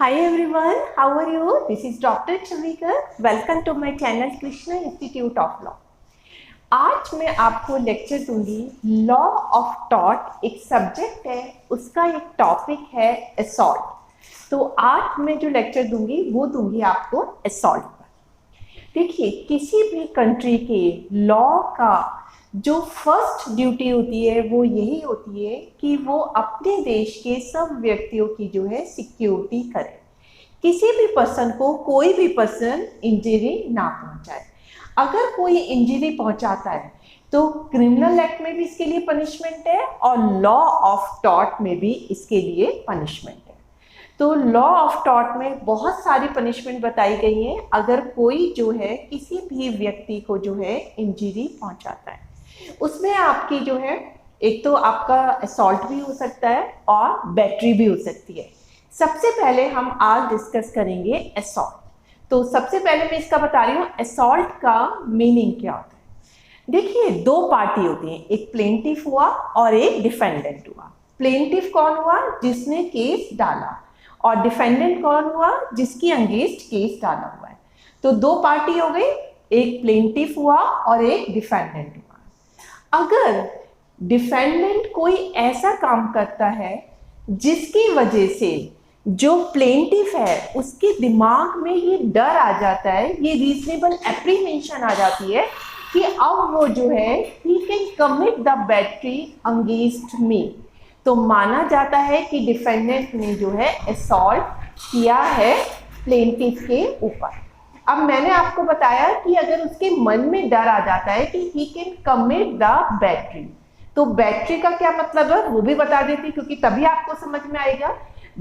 Hi everyone, how are you? This is Dr. Chavika. Welcome to my channel Krishna Institute of Law. आज मैं आपको lecture दूंगी law of tort. एक subject है, उसका एक टॉपिक है असॉल्ट। तो आज मैं जो लेक्चर दूंगी वो दूंगी आपको असॉल्ट पर। देखिए, किसी भी कंट्री के लॉ का जो फर्स्ट ड्यूटी होती है वो यही होती है कि वो अपने देश के सब व्यक्तियों की जो है सिक्योरिटी करे, किसी भी पर्सन को कोई भी पर्सन इंजरी ना पहुंचाए। अगर कोई इंजरी पहुंचाता है तो क्रिमिनल एक्ट में भी इसके लिए पनिशमेंट है और लॉ ऑफ टॉर्ट में भी इसके लिए पनिशमेंट है। तो लॉ ऑफ टॉर्ट में बहुत सारी पनिशमेंट बताई गई है अगर कोई जो है किसी भी व्यक्ति को जो है इंजरी पहुंचाता है। उसमें आपकी जो है एक तो आपका असॉल्ट भी हो सकता है और बैटरी भी हो सकती है। सबसे पहले हम आज डिस्कस करेंगे असॉल्ट। तो सबसे पहले मैं इसका बता रही हूँ असॉल्ट का मीनिंग क्या होता है। देखिए, दो पार्टी होती हैं, एक प्लेंटिफ हुआ और एक डिफेंडेंट हुआ। प्लेंटिफ कौन हुआ? जिसने केस डाला, और डिफेंडेंट कौन हुआ? जिसकी अगेंस्ट केस डाला हुआ है। तो दो पार्टी हो गई, एक प्लेंटिफ हुआ और एक डिफेंडेंट हुआ। अगर डिफेंडेंट कोई ऐसा काम करता है जिसकी वजह से जो प्लेंटिफ है उसके दिमाग में ये डर आ जाता है, ये रीजनेबल एप्रीहेंशन आ जाती है कि अब वो जो है he can commit the battery against me, तो माना जाता है कि डिफेंडेंट ने जो है असॉल्ट किया है प्लेंटिफ के ऊपर। अब मैंने आपको बताया कि अगर उसके मन में डर आ जाता है कि he can commit the battery, तो बैटरी का क्या मतलब है वो भी बता देती, क्योंकि तभी आपको समझ में आएगा।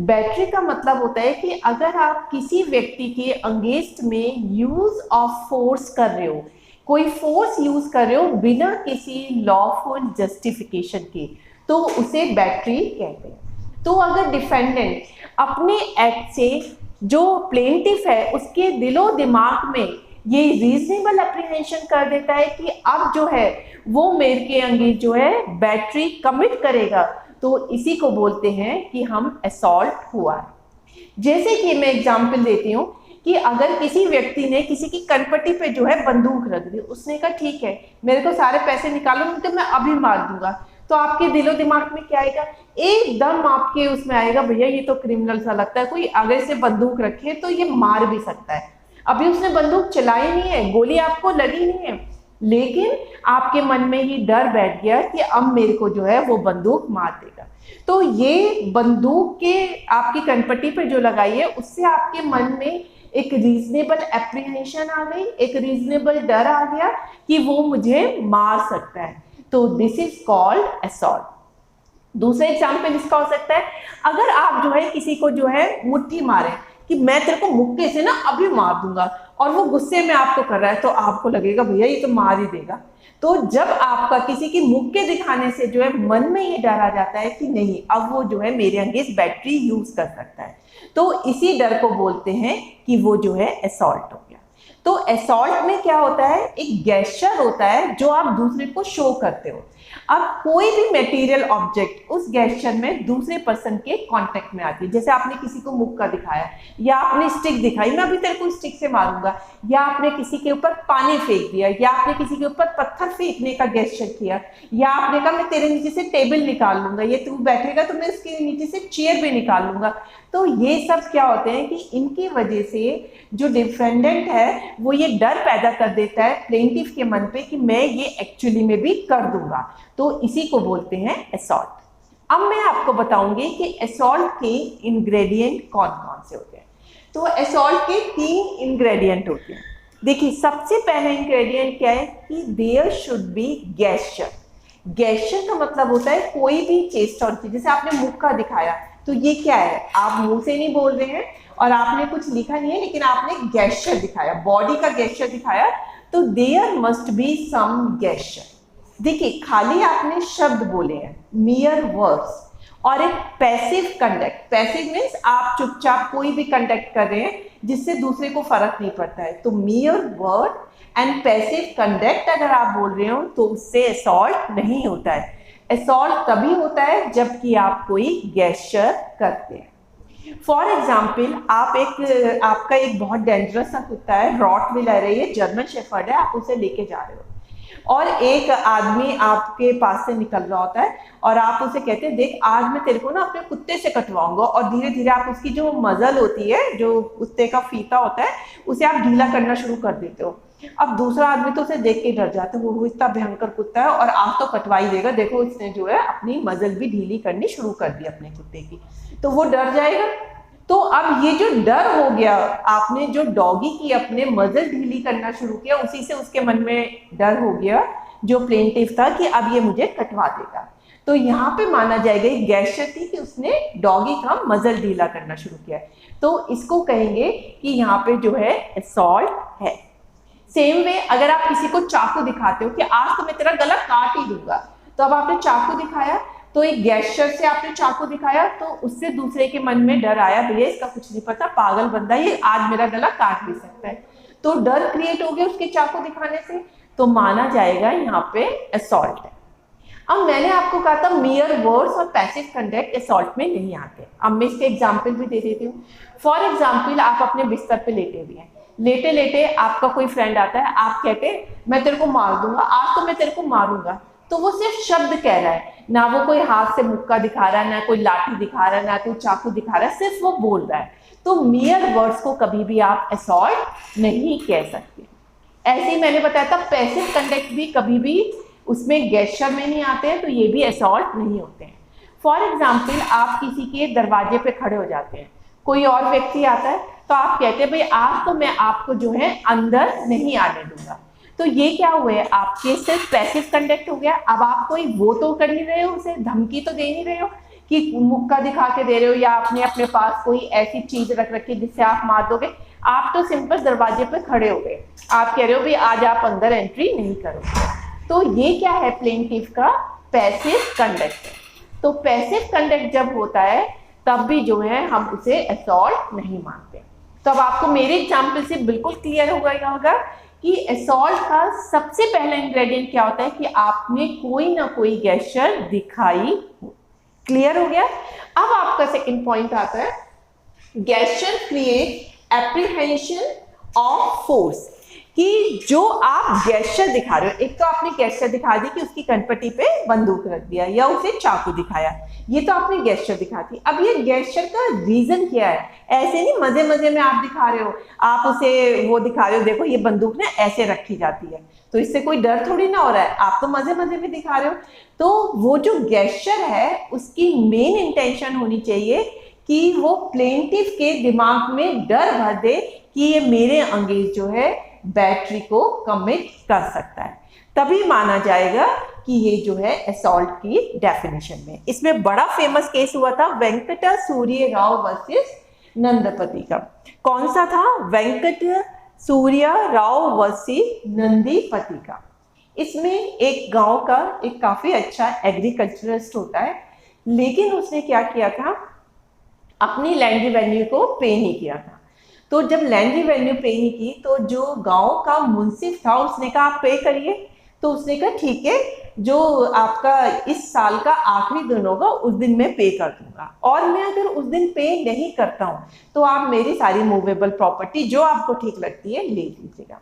बैटरी का मतलब होता है कि अगर आप किसी व्यक्ति के अगेंस्ट में यूज ऑफ फोर्स कर रहे हो, कोई फोर्स यूज कर रहे हो बिना किसी लॉफुल जस्टिफिकेशन के, तो उसे बैटरी कहते हैं। तो अगर डिफेंडेंट अपने एक्ट से जो प्लेंटिफ है उसके दिलो दिमाग में ये रीजनेबल एप्रीहेंशन कर देता है कि अब जो है वो मेरे के अंगे जो है बैटरी कमिट करेगा, तो इसी को बोलते हैं कि हम असॉल्ट हुआ है। जैसे कि मैं एग्जांपल देती हूँ कि अगर किसी व्यक्ति ने किसी की कनपट्टी पे जो है बंदूक रख दी, उसने कहा ठीक है मेरे को सारे पैसे निकालो, नहीं तो मैं अभी मार दूंगा, तो आपके दिलो दिमाग में क्या आएगा? एकदम आपके उसमें आएगा भैया ये तो क्रिमिनल सा लगता है, कोई आगे से बंदूक रखे तो ये मार भी सकता है। अभी उसने बंदूक चलाई नहीं है, गोली आपको लगी नहीं है, लेकिन आपके मन में ही डर बैठ गया कि अब मेरे को जो है वो बंदूक मार देगा। तो ये बंदूक के आपकी कनपट्टी पे जो लगाई है उससे आपके मन में एक रीजनेबल एप्रीहेंशन आ गई, एक रीजनेबल डर आ गया कि वो मुझे मार सकता है, तो दिस इज कॉल्ड असॉल्ट। दूसरा एग्जाम्पल इसका हो सकता है, अगर आप जो है किसी को जो है मुट्ठी मारे कि मैं तेरे को मुक्के से ना अभी मार दूंगा, और वो गुस्से में आपको कर रहा है, तो आपको लगेगा भैया ये तो मार ही देगा। तो जब आपका किसी की मुक्के दिखाने से जो है मन में ये डर आ जाता है कि नहीं अब वो जो है मेरे अगेंस्ट बैटरी यूज कर सकता है, तो इसी डर को बोलते हैं कि वो जो है असॉल्ट हो गया। तो असॉल्ट में क्या होता है? एक गेस्चर होता है जो आप दूसरे को शो करते हो। अब कोई भी मटेरियल ऑब्जेक्ट उस गेस्चर में दूसरे पर्सन के कांटेक्ट में आती है, जैसे आपने किसी को मुक्का दिखाया, या आपने स्टिक दिखाई, मैं अभी तेरे को स्टिक से मारूंगा, या आपने किसी के ऊपर पानी फेंक दिया, या आपने किसी के ऊपर पत्थर फेंकने का गेस्चर किया, या आपने कहा मैं तेरे नीचे से टेबल निकाल लूंगा, ये तू बैठेगा तो मैं इसके नीचे से चेयर भी निकाल लूंगा। तो ये सब क्या होते हैं कि इनकी वजह से जो डिफेंडेंट है वो ये डर पैदा कर देता है प्लेंटिफ के मन पे कि मैं ये एक्चुअली में भी कर दूंगा, तो इसी को बोलते हैं असॉल्ट। अब मैं आपको बताऊंगी कि असॉल्ट के इंग्रेडिएंट कौन कौन से होते हैं। तो असॉल्ट के 3 इंग्रेडिएंट होते हैं। देखिए, सबसे पहला इंग्रेडिएंट क्या है कि there should be gesture. Gesture का मतलब होता है कोई भी चेष्टा होती है, जैसे आपने मुक्का दिखाया, तो ये क्या है? आप मुंह से नहीं बोल रहे हैं और आपने कुछ लिखा नहीं है, लेकिन आपने गेस्चर दिखाया, बॉडी का गेस्चर दिखाया, तो there must be some gesture. देखिए, खाली आपने शब्द बोले हैं, मियर वर्ड्स, और एक पैसिव कंडक्ट। पैसिव मीन्स आप चुपचाप कोई भी कंडक्ट कर रहे हैं जिससे दूसरे को फर्क नहीं पड़ता है, तो मियर वर्ड एंड पैसिव कंडक्ट अगर आप बोल रहे हो तो उससे असॉल्ट नहीं होता है। असॉल्ट तभी होता है जबकि आप कोई गेस्चर करते हैं। फॉर एग्जाम्पल आपका एक बहुत डेंजरस सा कुत्ता है, रॉटविलर है, ये जर्मन शेफर्ड है, आप उसे लेके जा रहे हो और एक आदमी आपके पास से निकल रहा होता है और आप उसे कहते हैं देख आज मैं तेरे को ना अपने कुत्ते से कटवाऊंगा, और धीरे धीरे आप उसकी जो मजल होती है, जो कुत्ते का फीता होता है, उसे आप ढीला करना शुरू कर देते हो। अब दूसरा आदमी तो उसे देख के डर जाता है, वो इतना भयंकर कुत्ता है और आज तो कटवा ही देगा, देखो इसने जो है अपनी मजल भी ढीली करनी शुरू कर दी अपने कुत्ते की, तो वो डर जाएगा। तो अब ये जो डर हो गया, आपने जो डॉगी की अपने मजल ढीली करना शुरू किया, उसी से उसके मन में डर हो गया जो प्लेंटिव था कि अब ये मुझे कटवा देगा। तो यहाँ पे माना जाएगा एक गेस्चर थी कि उसने डॉगी का मजल ढीला करना शुरू किया, तो इसको कहेंगे कि यहाँ पे जो है असॉल्ट है। सेम वे अगर आप किसी को चाकू दिखाते हो कि आज तो मैं तेरा गला काट ही दूंगा, तो अब आपने चाकू दिखाया, तो एक गेस्चर से आपने चाकू दिखाया, तो उससे दूसरे के मन में डर आया, भैया इसका कुछ नहीं पता, पागल बंदा ये आज मेरा गला काट भी सकता है, तो डर क्रिएट हो गया उसके चाकू दिखाने से, तो माना जाएगा यहाँ पे असॉल्ट है। अब मैंने आपको कहा था मियर वर्ड्स और पैसिव कंडक्ट असॉल्ट में नहीं आते। अब मैं इसके एग्जाम्पल भी दे देती हूँ। फॉर एग्जाम्पल आप अपने बिस्तर पे लेटे हुए हैं, लेटे लेटे आपका कोई फ्रेंड आता है, आप कहते मैं तेरे को मार दूंगा, आज तो मैं तेरे को मारूंगा, तो वो सिर्फ शब्द कह रहा है, ना वो कोई हाथ से मुक्का दिखा रहा है, ना कोई लाठी दिखा रहा है, ना कोई चाकू दिखा रहा है, सिर्फ वो बोल रहा है। तो मियर वर्ड्स को कभी भी आप असॉल्ट नहीं कह सकते। ऐसे ही मैंने बताया था पैसिव कंडक्ट भी कभी भी उसमें गेस्चर में नहीं आते हैं, तो ये भी असॉल्ट नहीं होते हैं। फॉर एग्जाम्पल आप किसी के दरवाजे पे खड़े हो जाते हैं, कोई और व्यक्ति आता है, तो आप कहते हैं भाई आज तो मैं आपको जो है अंदर नहीं आने दूंगा, तो ये क्या हुए, आपके सिर्फ पैसिव कंडक्ट हो गया। अब आप कोई वो तो कर नहीं रहे हो, उसे धमकी तो दे नहीं रहे हो कि मुक्का दिखा के दे रहे हो, या आपने अपने पास कोई ऐसी चीज रख रखी जिससे आप मार दोगे, आप तो सिंपल दरवाजे पे खड़े हो गए, आप कह रहे हो भाई आज आप अंदर एंट्री नहीं करोगे, तो ये क्या है प्लेंटिव का पैसिव कंडक्ट। तो पैसिव कंडक्ट जब होता है तब भी जो है हम उसे असॉल्ट नहीं मानते। तो अब आपको मेरे एग्जाम्पल से बिल्कुल क्लियर होगा कि असॉल्ट का सबसे पहला इंग्रेडिएंट क्या होता है कि आपने कोई ना कोई गेस्चर दिखाई। क्लियर हो गया। अब आपका सेकंड पॉइंट आता है, gesture create apprehension of force, कि जो आप गेस्चर दिखा रहे हो, एक तो आपने गेस्चर दिखा दी कि उसकी कनपट्टी पे बंदूक रख दिया या उसे चाकू दिखाया, ये तो आपने गेस्चर दिखा दी। अब ये गेस्चर का रीजन क्या है, ऐसे नहीं मजे मजे में आप दिखा रहे हो, आप उसे वो दिखा रहे हो देखो ये बंदूक ना ऐसे रखी जाती है, तो इससे कोई डर थोड़ी ना हो रहा है, आप तो मजे मजे में दिखा रहे हो। तो वो जो गेस्चर है उसकी मेन इंटेंशन होनी चाहिए कि वो प्लेंटिव के दिमाग में डर भर दे कि ये मेरे अंगेज जो है बैटरी को कमिट कर सकता है, तभी माना जाएगा कि ये जो है असॉल्ट की डेफिनेशन में। इसमें बड़ा फेमस केस हुआ था वेंकट सूर्य राव वर्सेस नंदपति का। कौन सा था? वेंकट सूर्य राव वर्सेस नंदीपति का। इसमें एक गांव का एक काफी अच्छा एग्रीकल्चरिस्ट होता है, लेकिन उसने क्या किया था, अपनी लैंड रेवेन्यू को पे नहीं किया था। तो जब लैंड रेवेन्यू पे नहीं की तो जो गांव का मुंसिफ था उसने कहा आप पे करिए, तो उसने कहा ठीक है, जो आपका इस साल का आखिरी दिन होगा उस दिन मैं पे कर दूंगा, और मैं अगर उस दिन पे नहीं करता हूँ तो आप मेरी सारी मूवेबल प्रॉपर्टी जो आपको ठीक लगती है ले लीजिएगा।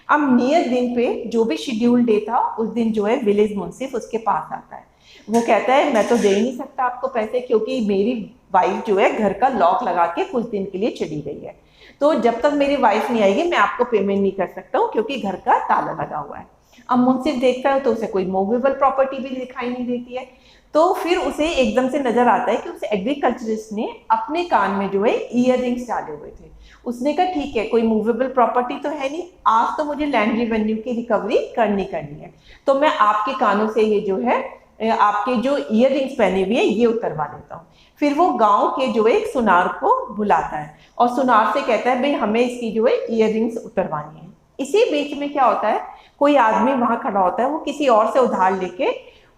अब नियत दिन पे जो भी शेड्यूल डे था उस दिन जो है विलेज मुंसिफ उसके पास आता है, वो कहता है मैं तो दे ही नहीं सकता आपको पैसे, क्योंकि मेरी वाइफ जो है घर का लॉक लगा के कुछ दिन के लिए चली गई है, तो जब तक मेरी वाइफ नहीं आएगी मैं आपको पेमेंट नहीं कर सकता हूँ क्योंकि घर का ताला लगा हुआ है। अब मुंसिफ देखता है तो उसे कोई मूवेबल प्रॉपर्टी भी दिखाई नहीं देती है, तो फिर उसे एकदम से नजर आता है कि उसे एग्रीकल्चरिस्ट ने अपने कान में जो है ईयर रिंग्स डाले हुए थे। उसने कहा ठीक है, कोई मूवेबल प्रॉपर्टी तो है नहीं, आज तो मुझे लैंड रेवेन्यू की रिकवरी करनी है, तो मैं आपके कानों से ये जो है आपके जो ईयर रिंग्स पहने हुए हैं ये उतरवा देता हूँ। फिर वो गांव के जो है एक सुनार को बुलाता है और सुनार से कहता है भाई हमें इसकी जो है ईयर रिंग्स उतरवानी है। इसी बीच में क्या होता है, कोई आदमी वहां खड़ा होता है, वो किसी और से उधार लेके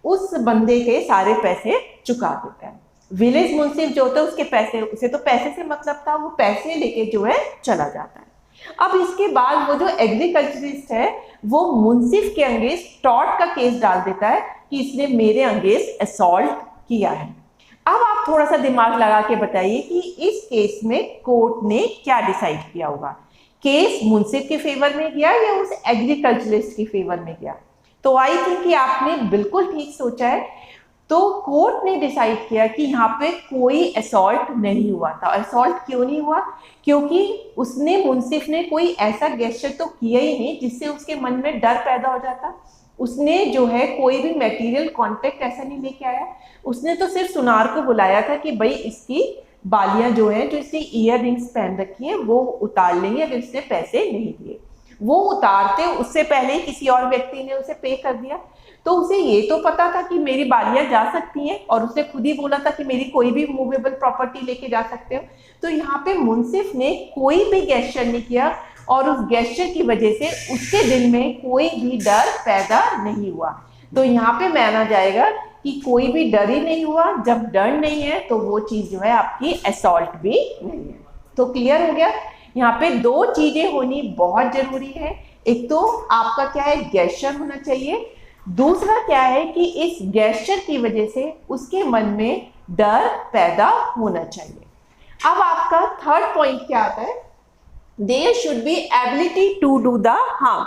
उस बंदे के सारे पैसे चुका देता है। विलेज मुंसिफ जो होता है उसके पैसे, उसे तो पैसे से मतलब था, वो पैसे लेके जो है चला जाता है। अब इसके बाद वो जो एग्रीकल्चरिस्ट है वो मुंसिफ के अंगेंस्ट टॉर्ट का केस डाल देता है कि इसने मेरे अंगेंस्ट असॉल्ट किया है। अब आप थोड़ा सा दिमाग लगा के बताइए कि इस केस में कोर्ट ने क्या डिसाइड किया होगा। केस मुंसिफ के फेवर में गया या उस एग्रीकल्चरिस्ट के फेवर में गया? तो आई थिंक कि आपने बिल्कुल ठीक सोचा है। तो कोर्ट ने डिसाइड किया कि यहाँ पे कोई असॉल्ट नहीं हुआ था। असॉल्ट क्यों नहीं हुआ? क्योंकि उसने, मुंसिफ ने कोई ऐसा गेस्चर तो किया ही नहीं जिससे उसके मन में डर पैदा हो जाता। उसने जो है कोई भी मटेरियल कॉन्टेक्ट ऐसा नहीं लेके आया। उसने तो सिर्फ सुनार को बुलाया था कि भाई इसकी बालियां जो है, जो इसने ईयर रिंग्स पहन रखी है, वो उतार लेंगे अगर इसने पैसे नहीं दिए। वो उतारते उससे पहले किसी और व्यक्ति ने उसे पे कर दिया। तो उसे ये तो पता था कि मेरी बालियां जा सकती हैं, और उसने खुद ही बोला था कि मेरी कोई भी मूवेबल प्रॉपर्टी लेके जा सकते हो। तो यहाँ पे मुंसिफ ने कोई भी गेस्चर नहीं किया, और उस गेस्चर की वजह से उसके दिल में कोई भी डर पैदा नहीं हुआ। तो यहाँ पे माना जाएगा कि कोई भी डर ही नहीं हुआ। जब डर नहीं है तो वो चीज जो है आपकी असॉल्ट भी नहीं है। तो क्लियर हो गया। यहाँ पे दो चीजें होनी बहुत जरूरी है। एक तो आपका क्या है, गेस्चर होना चाहिए। दूसरा क्या है कि इस गेस्चर की वजह से उसके मन में डर पैदा होना चाहिए। अब आपका थर्ड पॉइंट क्या आता है? There should be ability to do the harm.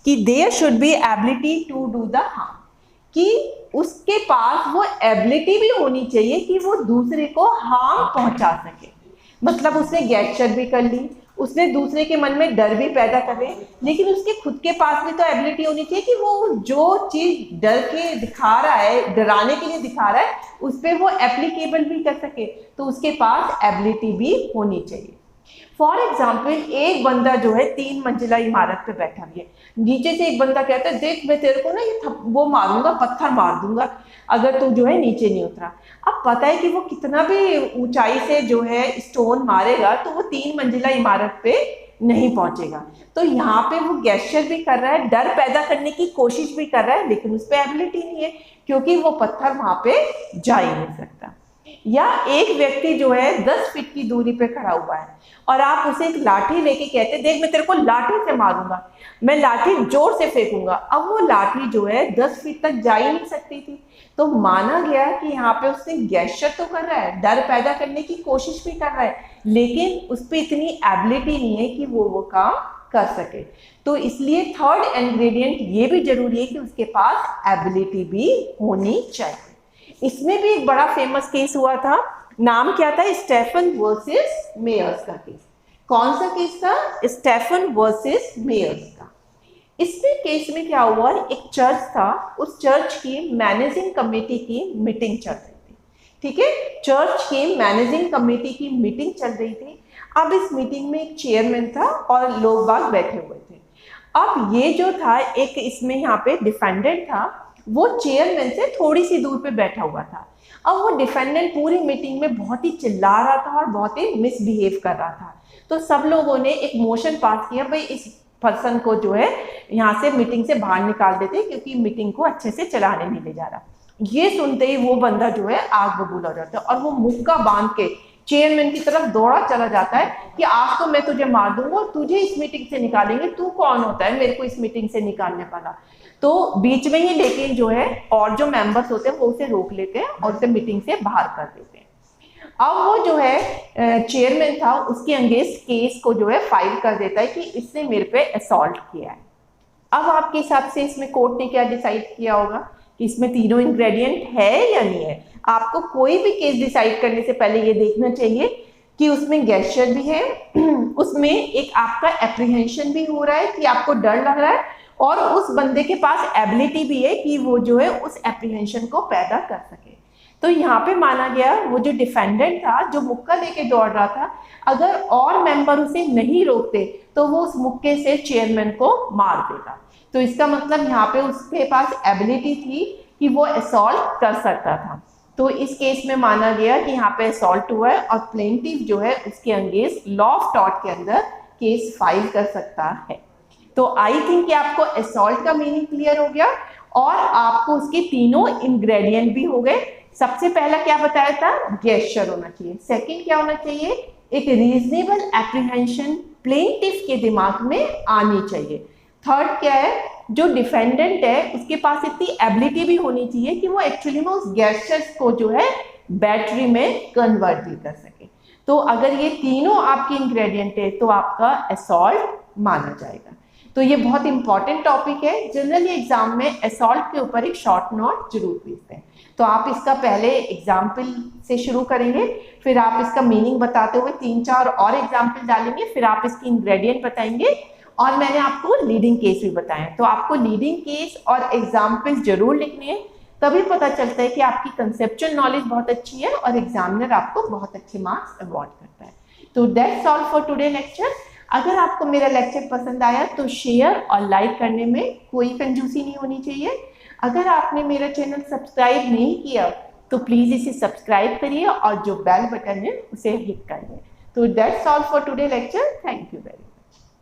कि there should be ability to do the harm, कि उसके पास वो एबिलिटी भी होनी चाहिए कि वो दूसरे को हार्म पहुंचा सके। मतलब उसने गेस्चर भी कर ली, उसने दूसरे के मन में डर भी पैदा कर ले, लेकिन उसके खुद के पास भी तो एबिलिटी होनी चाहिए कि वो जो चीज डर के दिखा रहा है, डराने के लिए दिखा रहा है, उस पर वो एप्लीकेबल भी कर सके। तो उसके पास एबिलिटी भी होनी चाहिए। फॉर एग्जाम्पल, एक बंदा जो है 3 मंजिला इमारत पे बैठा हुआ है। नीचे से एक बंदा कहता है, देख मैं तेरे को ना ये वो मारूंगा, पत्थर मार दूंगा अगर तू जो है नीचे नहीं उतरा। अब पता है कि वो कितना भी ऊंचाई से जो है स्टोन मारेगा तो वो 3 मंजिला इमारत पे नहीं पहुंचेगा। तो यहाँ पे वो गेस्चर भी कर रहा है, डर पैदा करने की कोशिश भी कर रहा है, लेकिन उस पर एबिलिटी नहीं है क्योंकि वो पत्थर वहां पे जा ही नहीं सकता। या एक व्यक्ति जो है 10 फीट की दूरी पे खड़ा हुआ है और आप उसे एक लाठी लेके कहते, देख मैं तेरे को लाठी से मारूंगा, मैं लाठी जोर से फेंकूंगा। अब वो लाठी जो है 10 फीट तक जा ही नहीं सकती थी। तो माना गया कि यहाँ पे उसने गेस्चर तो कर रहा है, डर पैदा करने की कोशिश भी कर रहा है, लेकिन उस पर इतनी एबिलिटी नहीं है कि वो काम कर सके। तो इसलिए थर्ड इंग्रेडिएंट ये भी जरूरी है कि उसके पास एबिलिटी भी होनी चाहिए। इसमें भी एक बड़ा फेमस केस हुआ था। नाम क्या था? स्टेफन वर्सेस मेयर्स का केस। कौन सा केस था? स्टेफन वर्सेस मेयर्स का। इसमें केस में क्या हुआ, एक चर्च था, उस चर्च की मैनेजिंग कमेटी की मीटिंग चल रही थी। ठीक है, चर्च की मैनेजिंग कमेटी की मीटिंग चल रही थी। अब इस मीटिंग में एक चेयरमैन था और लोग बाग बैठे हुए थे। अब ये जो था, एक इसमें यहाँ पे डिफेंडेंट था, वो चेयरमैन से थोड़ी सी दूर पे बैठा हुआ था। अब वो डिफेंडेंट पूरी मीटिंग में बहुत ही चिल्ला रहा था और बहुत ही मिसबिहेव कर रहा था। तो सब लोगों ने एक मोशन पास किया, भाई इस पर्सन को जो है यहाँ से मीटिंग से बाहर निकाल देते क्योंकि मीटिंग को अच्छे से चलाने नहीं ले जा रहा। ये सुनते ही वो बंदा जो है आग बबूला हो जाता है और वो मुक्का बांध के चेयरमैन की तरफ दौड़ा चला जाता है कि आज तो मैं तुझे मार दूंगा और तुझे इस मीटिंग से निकालेंगे, तू कौन होता है मेरे को इस मीटिंग से निकालने वाला। तो बीच में ही लेकिन जो है और जो मेंबर्स होते हैं वो उसे रोक लेते हैं और उसे मीटिंग से बाहर कर देते हैं। अब वो जो है चेयरमैन था, उसके अगेंस्ट केस को जो है फाइल कर देता है कि इसने मेरे पे असॉल्ट किया है। अब आपके हिसाब से इसमें कोर्ट ने क्या डिसाइड किया होगा कि इसमें तीनों इंग्रेडिएंट है या नहीं है? आपको कोई भी केस डिसाइड करने से पहले ये देखना चाहिए कि उसमें गेस्चर भी है, उसमें एक आपका एप्रीहेंशन भी हो रहा है कि आपको डर लग रहा है, और उस बंदे के पास एबिलिटी भी है कि वो जो है उस एप्रीहेंशन को पैदा कर सके। तो यहाँ पे माना गया वो जो डिफेंडेंट था, जो मुक्का लेके दौड़ रहा था, अगर और मेंबर उसे नहीं रोकते तो वो उस मुक्के से चेयरमैन को मार देगा। तो इसका मतलब यहाँ पे उसके पास एबिलिटी थी कि वो असॉल्ट कर सकता था। तो इस केस में माना गया कि यहाँ पे असॉल्ट हुआ है और प्लेंटिफ जो है उसके अगेंस्ट लॉ ऑफ टॉर्ट के अंदर केस फाइल कर सकता है। तो आई थिंक कि आपको असॉल्ट का मीनिंग क्लियर हो गया और आपको उसके तीनों इंग्रेडिएंट भी हो गए। सबसे पहला क्या बताया था? गेस्चर होना चाहिए। सेकंड क्या होना चाहिए? एक रीजनेबल एप्रीहेंशन प्लेंटिफ के दिमाग में आनी चाहिए। थर्ड क्या है? जो डिफेंडेंट है उसके पास इतनी एबिलिटी भी होनी चाहिए कि वो एक्चुअली में उस गेस्चर्स को जो है बैटरी में कन्वर्ट भी कर सके। तो अगर ये तीनों आपके इंग्रेडिएंट है तो आपका असॉल्ट माना जाएगा। तो ये बहुत इंपॉर्टेंट टॉपिक है। जनरली एग्जाम में असॉल्ट के ऊपर एक शॉर्ट नोट जरूर पूछते हैं। तो आप इसका पहले एग्जाम्पल से शुरू करेंगे, फिर आप इसका मीनिंग बताते हुए 3-4 और एग्जाम्पल डालेंगे, फिर आप इसकी इंग्रेडिएंट बताएंगे और मैंने आपको लीडिंग केस भी बताया। तो आपको लीडिंग केस और एग्जाम्पल जरूर लिखने हैं, तभी पता चलता है कि आपकी कंसेप्चुअल नॉलेज बहुत अच्छी है और एग्जामिनर आपको बहुत अच्छे मार्क्स अवॉर्ड करता है। तो that's all for today lecture. अगर आपको मेरा लेक्चर पसंद आया तो शेयर और लाइक करने में कोई कंजूसी नहीं होनी चाहिए। अगर आपने मेरा चैनल सब्सक्राइब नहीं किया तो प्लीज़ इसे सब्सक्राइब करिए और जो बेल बटन है उसे हिट करिए। तो that's all for today lecture. Thank you very much.